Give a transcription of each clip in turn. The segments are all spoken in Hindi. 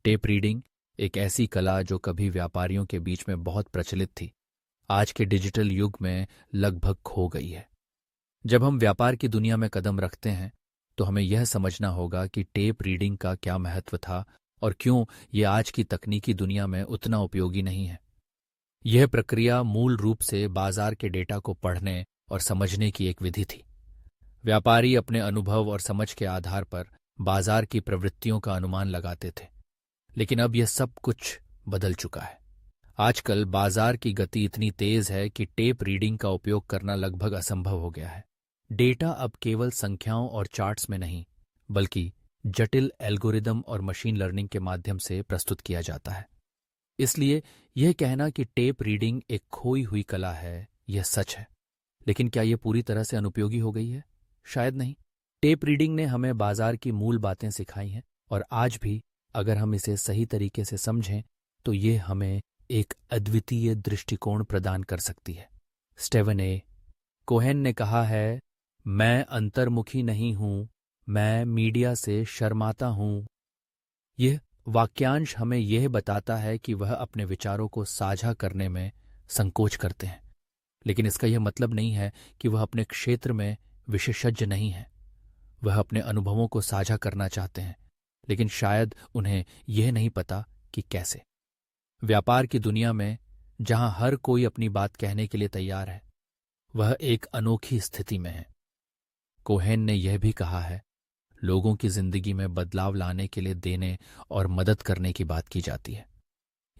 टेप रीडिंग एक ऐसी कला जो कभी व्यापारियों के बीच में बहुत प्रचलित थी, आज के डिजिटल युग में लगभग खो गई है। जब हम व्यापार की दुनिया में कदम रखते हैं तो हमें यह समझना होगा कि टेप रीडिंग का क्या महत्व था और क्यों ये आज की तकनीकी दुनिया में उतना उपयोगी नहीं है। यह प्रक्रिया मूल रूप से बाजार के डेटा को पढ़ने और समझने की एक विधि थी। व्यापारी अपने अनुभव और समझ के आधार पर बाजार की प्रवृत्तियों का अनुमान लगाते थे, लेकिन अब यह सब कुछ बदल चुका है। आजकल बाजार की गति इतनी तेज है कि टेप रीडिंग का उपयोग करना लगभग असंभव हो गया है। डेटा अब केवल संख्याओं और चार्ट्स में नहीं, बल्कि जटिल एल्गोरिदम और मशीन लर्निंग के माध्यम से प्रस्तुत किया जाता है। इसलिए यह कहना कि टेप रीडिंग एक खोई हुई कला है, यह सच है। लेकिन क्या यह पूरी तरह से अनुपयोगी हो गई है? शायद नहीं। टेप रीडिंग ने हमें बाजार की मूल बातें सिखाई हैं और आज भी अगर हम इसे सही तरीके से समझें तो ये हमें एक अद्वितीय दृष्टिकोण प्रदान कर सकती है। स्टीवन ए. कोहेन ने कहा है, मैं अंतर्मुखी नहीं हूं, मैं मीडिया से शर्माता हूं। यह वाक्यांश हमें यह बताता है कि वह अपने विचारों को साझा करने में संकोच करते हैं, लेकिन इसका यह मतलब नहीं है कि वह अपने क्षेत्र में विशेषज्ञ नहीं है। वह अपने अनुभवों को साझा करना चाहते हैं, लेकिन शायद उन्हें यह नहीं पता कि कैसे। व्यापार की दुनिया में जहां हर कोई अपनी बात कहने के लिए तैयार है, वह एक अनोखी स्थिति में है। कोहेन ने यह भी कहा है, लोगों की जिंदगी में बदलाव लाने के लिए देने और मदद करने की बात की जाती है।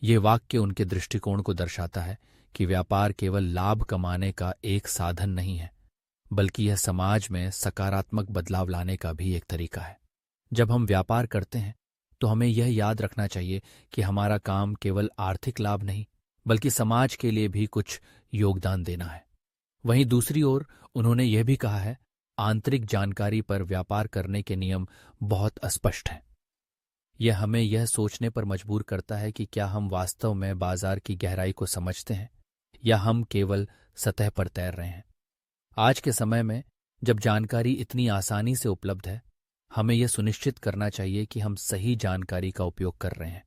ये वाक्य उनके दृष्टिकोण को दर्शाता है कि व्यापार केवल लाभ कमाने का एक साधन नहीं है, बल्कि यह समाज में सकारात्मक बदलाव लाने का भी एक तरीका है। जब हम व्यापार करते हैं तो हमें यह याद रखना चाहिए कि हमारा काम केवल आर्थिक लाभ नहीं, बल्कि समाज के लिए भी कुछ योगदान देना है। वहीं दूसरी ओर उन्होंने यह भी कहा है, आंतरिक जानकारी पर व्यापार करने के नियम बहुत अस्पष्ट हैं। यह हमें यह सोचने पर मजबूर करता है कि क्या हम वास्तव में बाजार की गहराई को समझते हैं या हम केवल सतह पर तैर रहे हैं। आज के समय में जब जानकारी इतनी आसानी से उपलब्ध है, हमें यह सुनिश्चित करना चाहिए कि हम सही जानकारी का उपयोग कर रहे हैं।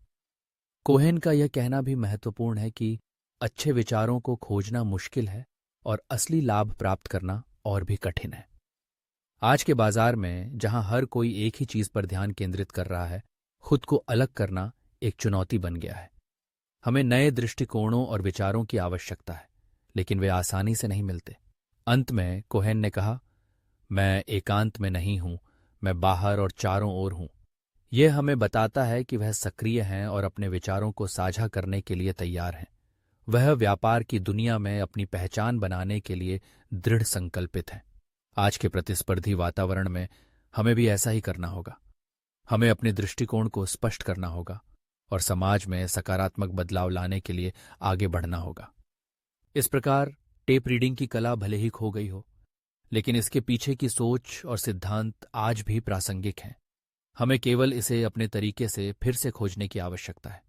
कोहेन का यह कहना भी महत्वपूर्ण है कि अच्छे विचारों को खोजना मुश्किल है और असली लाभ प्राप्त करना और भी कठिन है। आज के बाजार में जहां हर कोई एक ही चीज पर ध्यान केंद्रित कर रहा है, खुद को अलग करना एक चुनौती बन गया है। हमें नए दृष्टिकोणों और विचारों की आवश्यकता है, लेकिन वे आसानी से नहीं मिलते। अंत में कोहेन ने कहा, मैं एकांत में नहीं हूं, मैं बाहर और चारों ओर हूं। यह हमें बताता है कि वह सक्रिय हैं और अपने विचारों को साझा करने के लिए तैयार हैं। वह व्यापार की दुनिया में अपनी पहचान बनाने के लिए दृढ़ संकल्पित हैं। आज के प्रतिस्पर्धी वातावरण में हमें भी ऐसा ही करना होगा। हमें अपने दृष्टिकोण को स्पष्ट करना होगा और समाज में सकारात्मक बदलाव लाने के लिए आगे बढ़ना होगा। इस प्रकार टेप रीडिंग की कला भले ही खो गई हो, लेकिन इसके पीछे की सोच और सिद्धांत आज भी प्रासंगिक हैं। हमें केवल इसे अपने तरीके से फिर से खोजने की आवश्यकता है।